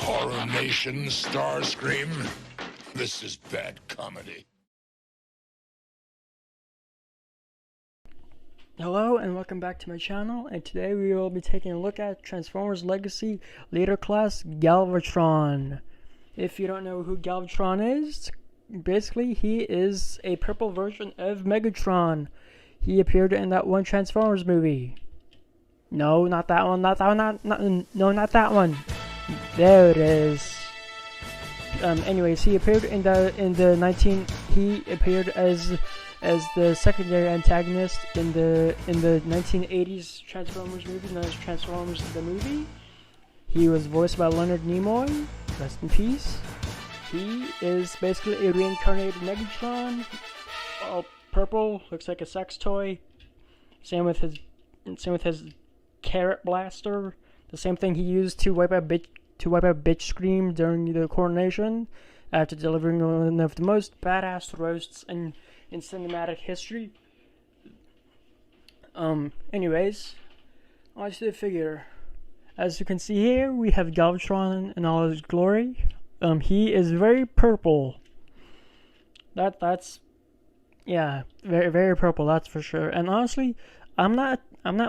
Coronation, Starscream. This is bad comedy. Hello and welcome back to my channel, and today we will be taking a look at Transformers Legacy Leader Class Galvatron. If you don't know who Galvatron is, basically he is a purple version of Megatron. He appeared in that one Transformers movie. No, not that one, not that one, no, not that one. There it is. Anyways, he appeared he appeared as the secondary antagonist in the 1980s Transformers movie known as Transformers the Movie. He was voiced by Leonard Nimoy, rest in peace. He is basically a reincarnated Megatron, all purple, looks like a sex toy. Same with his carrot blaster, the same thing he used to wipe out Bitch Scream during the Coronation, after delivering one of the most badass roasts in cinematic history. Anyways, on to the figure. As you can see here, we have Galvatron in all his glory. He is very purple. That's yeah, very very purple, that's for sure. And honestly, I'm not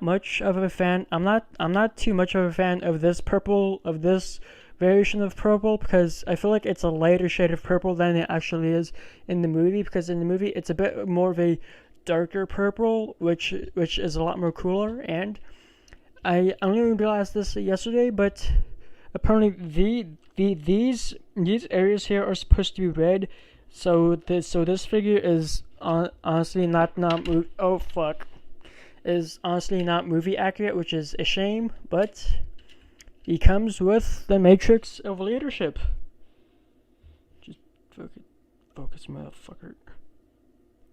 much of a fan. I'm not too much of a fan of this version of purple, because I feel like it's a lighter shade of purple than it actually is in the movie, because in the movie it's a bit more of a darker purple, which is a lot more cooler. And I only realized this yesterday, but apparently these areas here are supposed to be red, so this figure is honestly not is honestly not movie accurate, which is a shame, but he comes with the Matrix of Leadership. Just focus, motherfucker.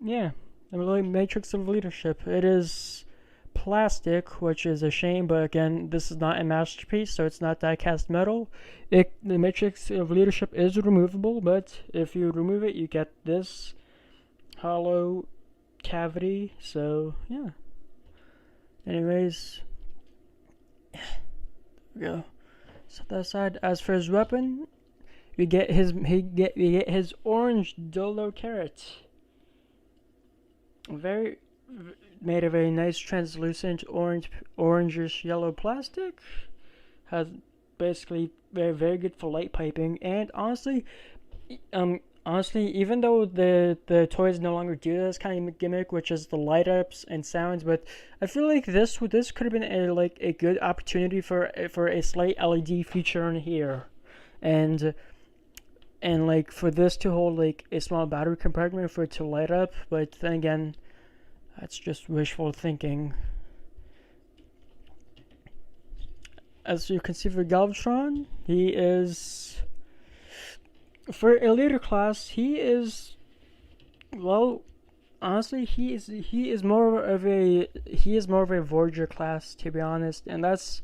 Yeah, the Matrix of Leadership. It is plastic, which is a shame, but again, this is not a masterpiece, so it's not die-cast metal. The Matrix of Leadership is removable, but if you remove it, you get this hollow cavity, so yeah. Anyways, there we go. Set that aside. As for his weapon, we get his orange dildo carrot. Made of a nice translucent orangish yellow plastic. Has basically very good for light piping, and honestly, even though the toys no longer do this kind of gimmick, which is the light ups and sounds, but I feel like this could have been a good opportunity for a slight LED feature in here, and like for this to hold like a small battery compartment for it to light up. But then again, that's just wishful thinking. As you can see for Galvatron, he is, for a leader class, he is, well, honestly, he is more of a Voyager class, to be honest, and that's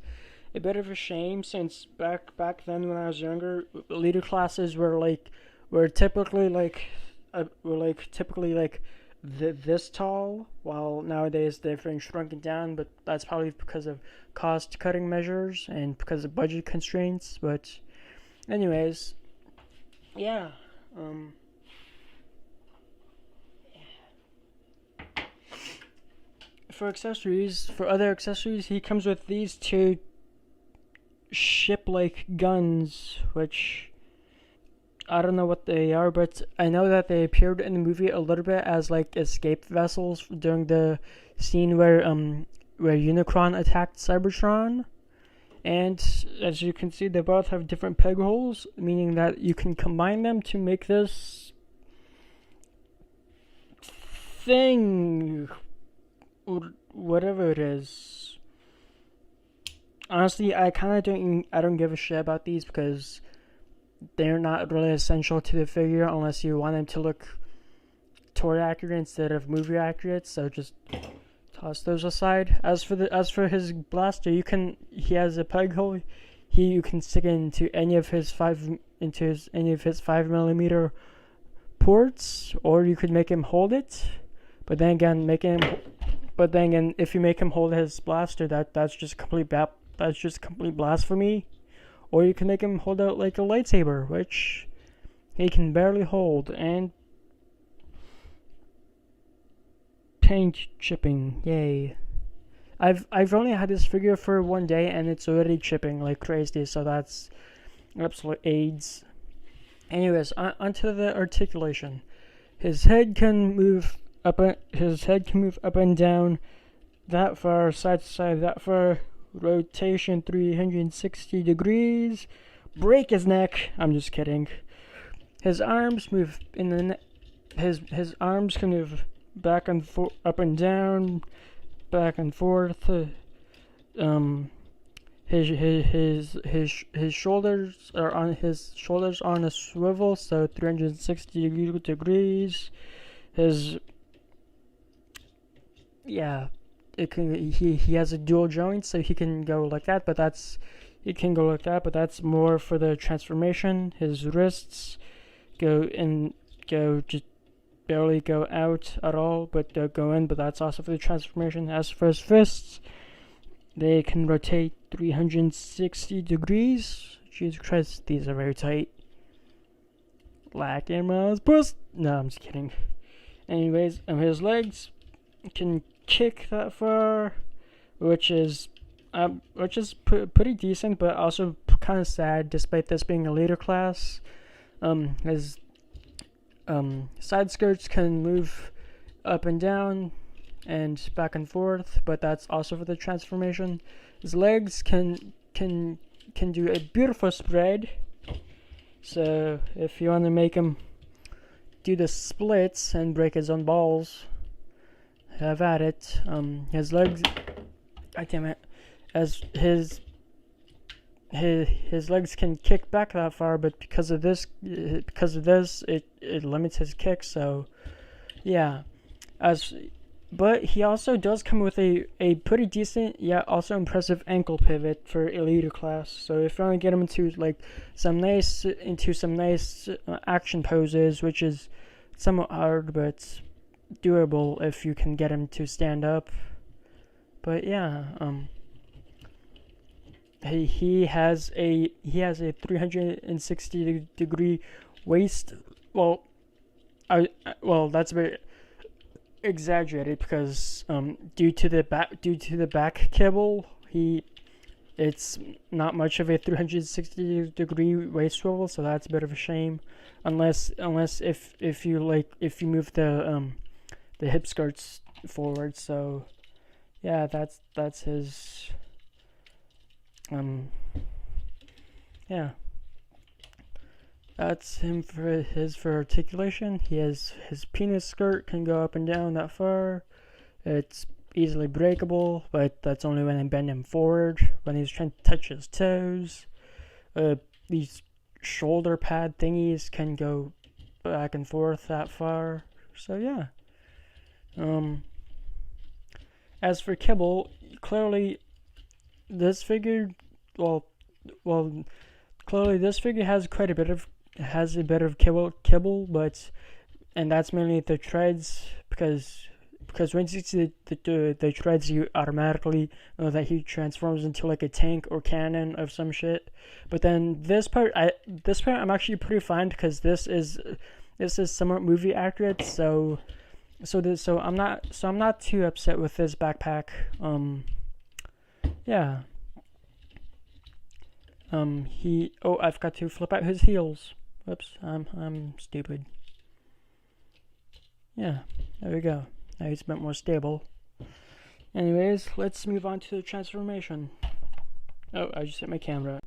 a bit of a shame, since back then when I was younger, leader classes were typically this tall, while nowadays they've been shrunken down, but that's probably because of cost cutting measures and because of budget constraints. But anyways, yeah, for other accessories, he comes with these two ship-like guns, which I don't know what they are, but I know that they appeared in the movie a little bit as like escape vessels during the scene where Unicron attacked Cybertron. And as you can see, they both have different peg holes, meaning that you can combine them to make this thing, whatever it is. Honestly, I don't give a shit about these, because they're not really essential to the figure unless you want them to look toy accurate instead of movie accurate. So just toss those aside. As for his blaster, he has a peg hole. You can stick it into any of his 5mm ports, or you could make him hold it. But then again, if you make him hold his blaster, that's just complete blasphemy. or you can make him hold out like a lightsaber, which he can barely hold. And paint chipping, yay. I've only had this figure for one day and it's already chipping like crazy, so that's absolute AIDS. Anyways, onto the articulation. His head can move up and down that far, side to side, that far, rotation 360 degrees. Break his neck. I'm just kidding. His arms move in the his arms can move back and forth, up and down, back and forth. His shoulders are on a swivel, so 360 degrees. He has a dual joint, so he can go like that, but that's more for the transformation. His wrists just barely go out at all, but they'll go in, but that's also for the transformation. As for his fists, they can rotate 360 degrees. Jesus Christ, these are very tight. Like in my puss. No, I'm just kidding. Anyways, his legs can kick that far, which is pretty decent, but also kind of sad, despite this being a later class. His side skirts can move up and down and back and forth, but that's also for the transformation. His legs can do a beautiful spread, so if you want to make him do the splits and break his own balls, have at it. His legs, god damn it, as his legs can kick back that far, but because of this it limits his kick, so yeah. But he also does come with a pretty decent, yet also impressive ankle pivot for a leader class. So if you want to get him into some nice action poses, which is somewhat hard but doable if you can get him to stand up. But yeah, he has a 360 degree waist. Well, that's a bit exaggerated because due to the back kibble, it's not much of a 360 degree waist swivel, so that's a bit of a shame. Unless if you move the hip skirts forward. So yeah, that's his yeah. That's him for articulation. His penis skirt can go up and down that far. It's easily breakable, but that's only when I bend him forward, when he's trying to touch his toes. These shoulder pad thingies can go back and forth that far. So yeah. As for kibble, clearly this figure has quite a bit of kibble, but that's mainly the treads, because once you see the treads, you automatically know that he transforms into like a tank or cannon of some shit. But then this part I'm actually pretty fine, because this is somewhat movie accurate, so I'm not too upset with this backpack. Yeah. I've got to flip out his heels. Whoops, I'm stupid. Yeah, there we go. Now he's a bit more stable. Anyways, let's move on to the transformation. Oh, I just hit my camera.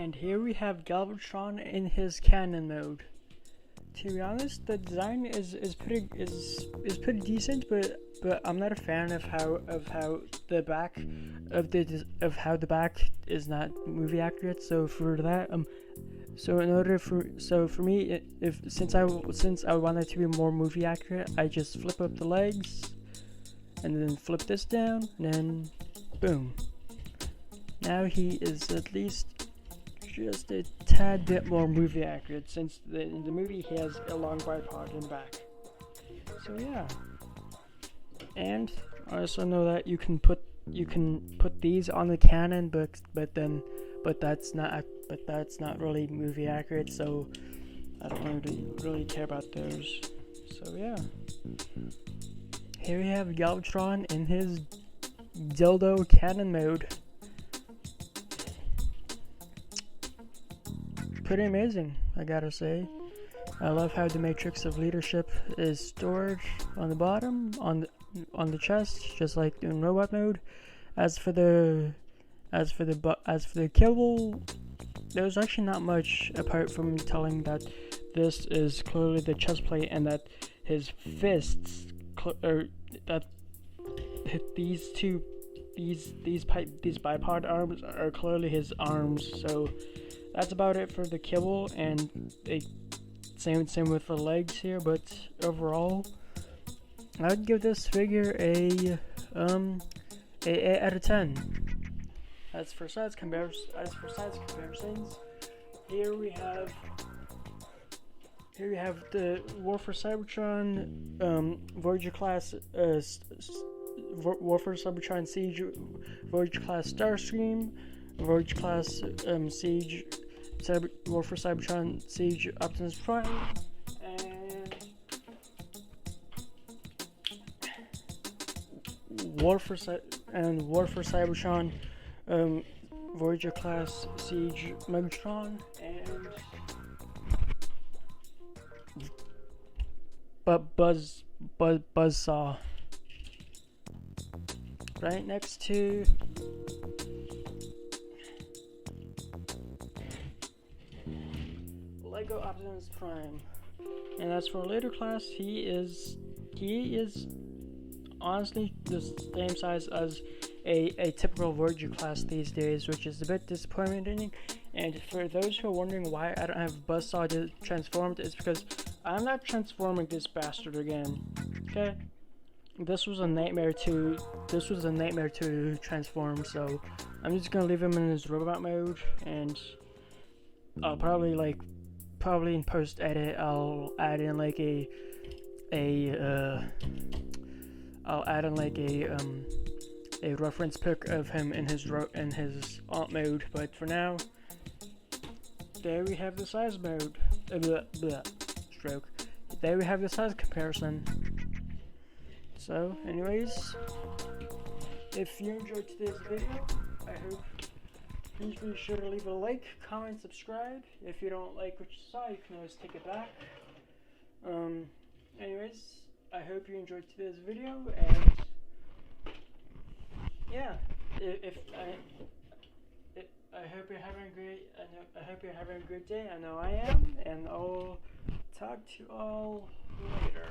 And here we have Galvatron in his cannon mode. To be honest, the design is pretty decent, but I'm not a fan of how the back is not movie accurate. So for that, so for me, since I want it to be more movie accurate, I just flip up the legs, and then flip this down, and then boom. Now he is at least just a tad bit more movie accurate, since in the movie he has a long bipod in the back. So yeah. And I also know that you can put these on the cannon, but that's not really movie accurate, so I don't really care about those. So yeah. Here we have Galvatron in his dildo cannon mode. Pretty amazing, I gotta say. I love how the matrix of leadership is stored on the bottom, on the chest, just like in robot mode. As for the kibble, there's actually not much apart from telling that this is clearly the chest plate, and that his fists, these bipod arms are clearly his arms. So that's about it for the kibble, and same with the legs here. But overall, I would give this figure a 8 out of 10. As for size comparisons, here we have the War for Cybertron, Voyager class, War for Cybertron Siege, Voyager class Starscream, Voyager class Siege, War for Cybertron Siege Optimus Prime, and War for Cybertron Voyager class Siege Megatron, and Buzzsaw. Right next to Lego Optimus Prime. And as for later class, he is honestly the same size as a typical Voyager class these days, which is a bit disappointing. And for those who are wondering why I don't have Buzzsaw transformed, it's because I'm not transforming this bastard again. Okay? This was a nightmare to transform, so I'm just gonna leave him in his robot mode, and I'll probably in post edit I'll add in a reference pic of him in his alt mode. But for now, there we have the size mode. Stroke. There we have the size comparison. So, anyways, if you enjoyed today's video, I hope please be sure to leave a like, comment, subscribe. If you don't like what you saw, you can always take it back. Anyways, I hope you enjoyed today's video, and yeah, I hope you're having a great. I hope you're having a great day. I know I am, and I'll talk to you all later.